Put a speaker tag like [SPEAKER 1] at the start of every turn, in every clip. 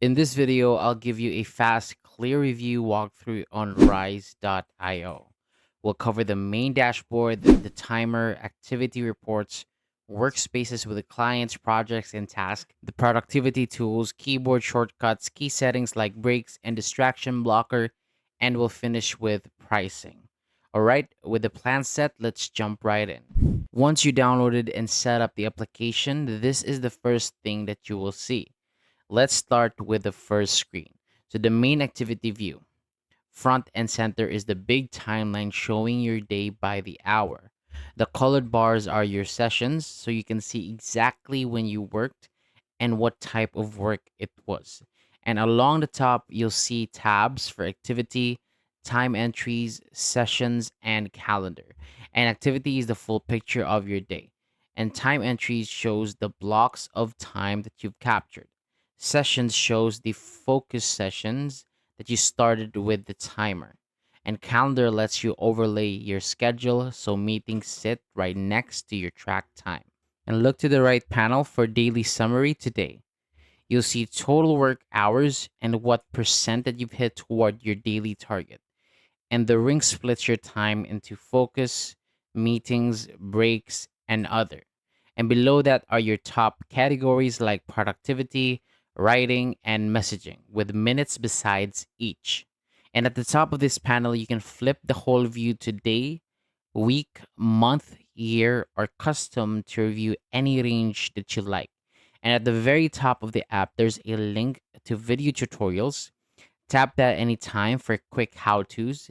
[SPEAKER 1] In this video, I'll give you a fast, clear review walkthrough on Rise.io. We'll cover the main dashboard, the timer, activity reports, workspaces with the clients, projects, and tasks, the productivity tools, keyboard shortcuts, key settings like breaks and distraction blocker, and we'll finish with pricing. All right, with the plan set, let's jump right in. Once you downloaded and set up the application, this is the first thing that you will see. Let's start with the first screen. So the main activity view. Front and center is the big timeline showing your day by the hour. The colored bars are your sessions, so you can see exactly when you worked and what type of work it was. And along the top, you'll see tabs for activity, time entries, sessions, and calendar. And activity is the full picture of your day. And time entries shows the blocks of time that you've captured. Sessions shows the focus sessions that you started with the timer. And calendar lets you overlay your schedule so meetings sit right next to your track time. And look to the right panel for daily summary today. You'll see total work hours and what percent that you've hit toward your daily target. And the ring splits your time into focus, meetings, breaks, and other. And below that are your top categories like productivity, writing, and messaging, with minutes besides each. And at the top of this panel, you can flip the whole view to day, week, month, year, or custom to review any range that you like. And at the very top of the app, there's a link to video tutorials. Tap that anytime for quick how to's,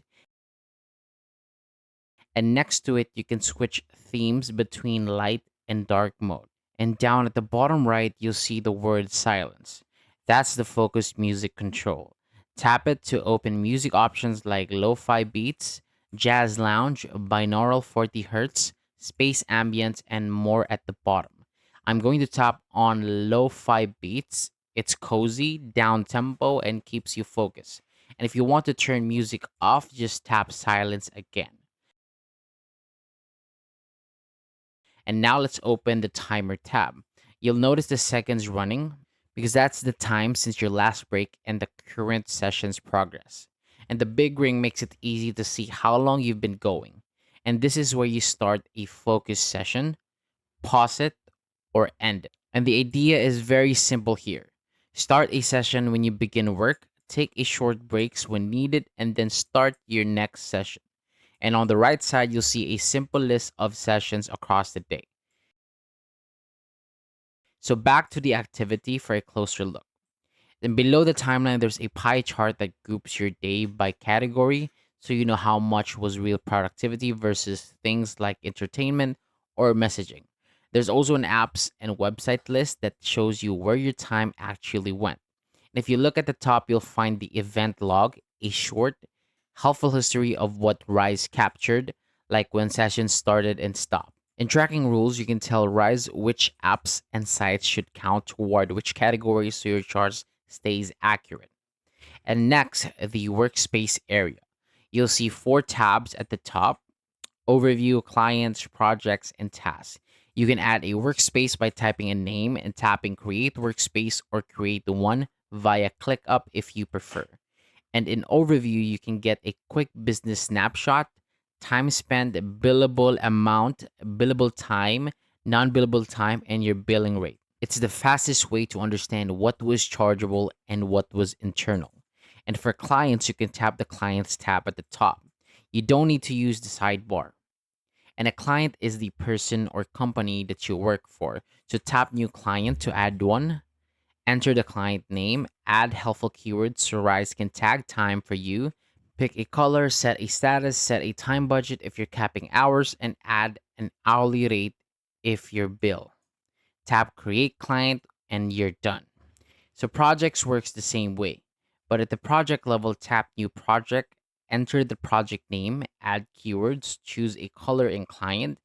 [SPEAKER 1] and next to it you can switch themes between light and dark mode. And down at the bottom right you'll see the word silence. That's the focus music control. Tap it to open music options like lo-fi beats, jazz lounge, binaural 40 hertz, space ambient, and more at the bottom. I'm going to tap on lo-fi beats. It's cozy, down tempo, and keeps you focused. And if you want to turn music off, just tap silence again. And now let's open the timer tab. You'll notice the seconds running because that's the time since your last break and the current session's progress. And the big ring makes it easy to see how long you've been going. And this is where you start a focus session, pause it, or end it. And the idea is very simple here. Start a session when you begin work, take a short breaks when needed, and then start your next session. And on the right side, you'll see a simple list of sessions across the day. So back to the activity for a closer look. Then below the timeline, there's a pie chart that groups your day by category so you know how much was real productivity versus things like entertainment or messaging. There's also an apps and website list that shows you where your time actually went. And if you look at the top, you'll find the event log, a short, helpful history of what Rise captured, like when sessions started and stopped. In tracking rules, you can tell Rise which apps and sites should count toward which categories so your charts stays accurate. And next, the workspace area. You'll see four tabs at the top: overview, clients, projects, and tasks. You can add a workspace by typing a name and tapping create workspace, or create one via ClickUp if you prefer. And in overview, you can get a quick business snapshot, time spent, billable amount, billable time, non billable time, and your billing rate. It's the fastest way to understand what was chargeable and what was internal. And for clients, you can tap the clients tab at the top. You don't need to use the sidebar. And a client is the person or company that you work for. So tap new client to add one. Enter the client name, add helpful keywords so Rise can tag time for you. Pick a color, set a status, set a time budget if you're capping hours, and add an hourly rate if you're bill. Tap create client and you're done. So projects works the same way, but at the project level, tap new project, enter the project name, add keywords, choose a color and client,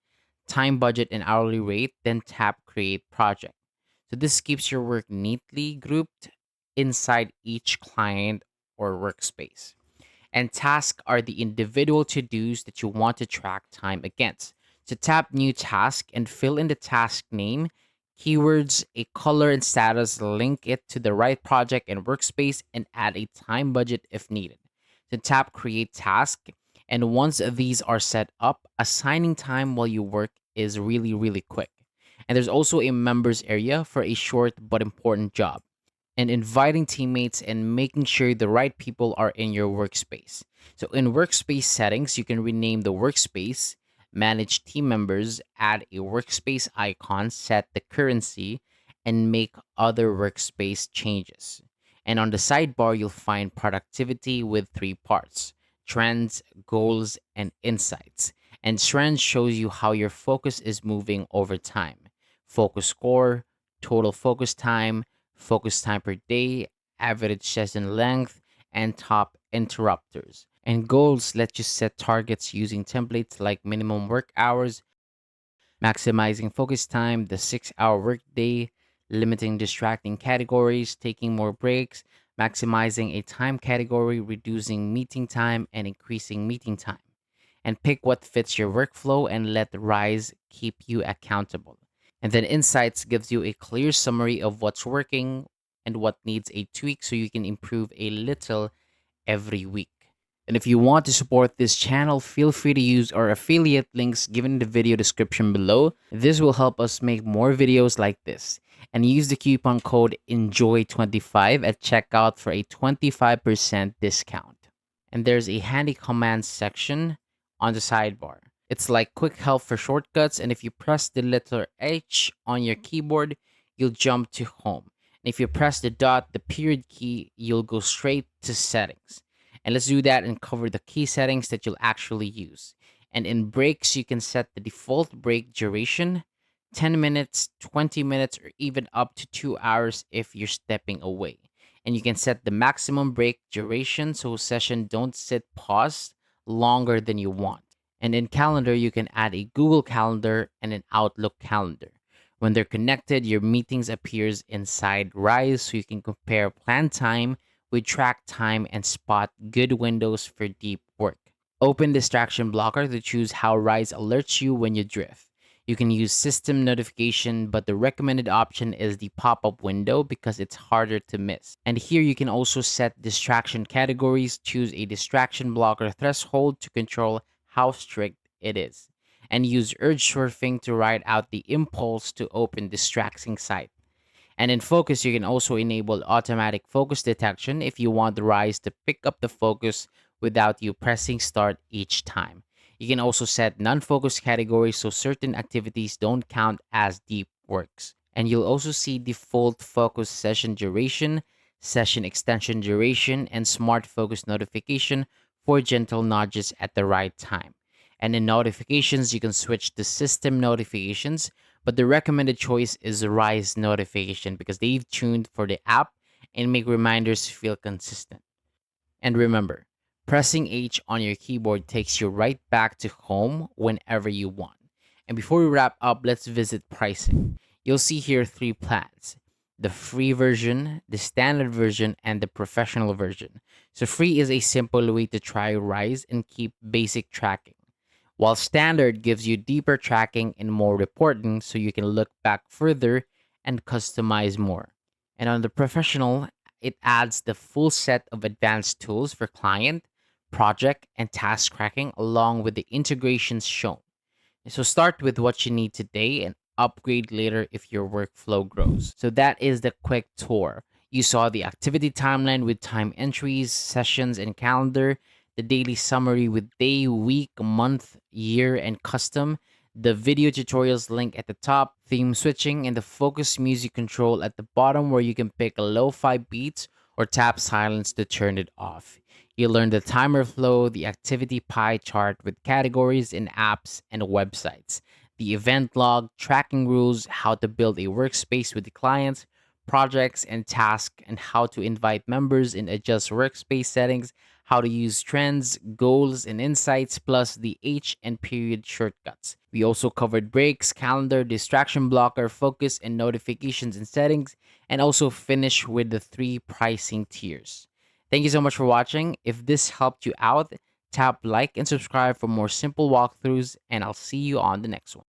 [SPEAKER 1] time budget and hourly rate, then tap create project. So this keeps your work neatly grouped inside each client or workspace. And tasks are the individual to-dos that you want to track time against. So tap new task and fill in the task name, keywords, a color and status, link it to the right project and workspace, and add a time budget if needed. Then tap Create Task. And once these are set up, assigning time while you work is really, really quick. And there's also a members area for a short but important job, and inviting teammates and making sure the right people are in your workspace. So, in workspace settings, you can rename the workspace, manage team members, add a workspace icon, set the currency, and make other workspace changes. And on the sidebar, you'll find productivity with three parts: trends, goals, and insights. And trends shows you how your focus is moving over time. Focus score, total focus time per day, average session length, and top interrupters. And goals let you set targets using templates like minimum work hours, maximizing focus time, the 6 hour workday, limiting distracting categories, taking more breaks, maximizing a time category, reducing meeting time, and increasing meeting time. And pick what fits your workflow and let Rise keep you accountable. And then Insights gives you a clear summary of what's working and what needs a tweak so you can improve a little every week. And if you want to support this channel, feel free to use our affiliate links given in the video description below. This will help us make more videos like this. And use the coupon code ENJOY25 at checkout for a 25% discount. And there's a handy commands section on the sidebar. It's like quick help for shortcuts, and if you press the letter H on your keyboard, you'll jump to home. And if you press the dot, the period key, you'll go straight to settings. And let's do that and cover the key settings that you'll actually use. And in breaks, you can set the default break duration, 10 minutes, 20 minutes, or even up to 2 hours if you're stepping away. And you can set the maximum break duration so session don't sit paused longer than you want. And in calendar, you can add a Google Calendar and an Outlook calendar. When they're connected, your meetings appears inside Rise so you can compare plan time with track time and spot good windows for deep work. Open distraction blocker to choose how Rise alerts you when you drift. You can use system notification, but the recommended option is the pop-up window because it's harder to miss. And here you can also set distraction categories, choose a distraction blocker threshold to control how strict it is, and use urge surfing to ride out the impulse to open distracting site. And in focus, you can also enable automatic focus detection if you want the Rise to pick up the focus without you pressing start each time. You can also set non-focus categories so certain activities don't count as deep works. And you'll also see default focus session duration, session extension duration, and smart focus notification for gentle nudges at the right time. And in notifications, you can switch to system notifications, but the recommended choice is Rise notification because they've tuned for the app and make reminders feel consistent. And remember, pressing H on your keyboard takes you right back to home whenever you want. And before we wrap up, let's visit pricing. You'll see here three plans: the free version, the standard version, and the professional version. So, free is a simple way to try Rise and keep basic tracking, while standard gives you deeper tracking and more reporting so you can look back further and customize more. And on the professional, it adds the full set of advanced tools for client, project, and task tracking along with the integrations shown. So start with what you need today and upgrade later if your workflow grows. So that is the quick tour. You saw the activity timeline with time entries, sessions, and calendar, the daily summary with day, week, month, year, and custom, the video tutorials link at the top, theme switching, and the focus music control at the bottom where you can pick a lo-fi beats or tap silence to turn it off. You learn the timer flow, the activity pie chart with categories in apps and websites, the event log, tracking rules, how to build a workspace with the clients, projects and tasks, and how to invite members and adjust workspace settings, how to use trends, goals, and insights, plus the H and period shortcuts. We also covered breaks, calendar, distraction blocker, focus, and notifications and settings, and also finish with the three pricing tiers. Thank you so much for watching. If this helped you out, tap like and subscribe for more simple walkthroughs, and I'll see you on the next one.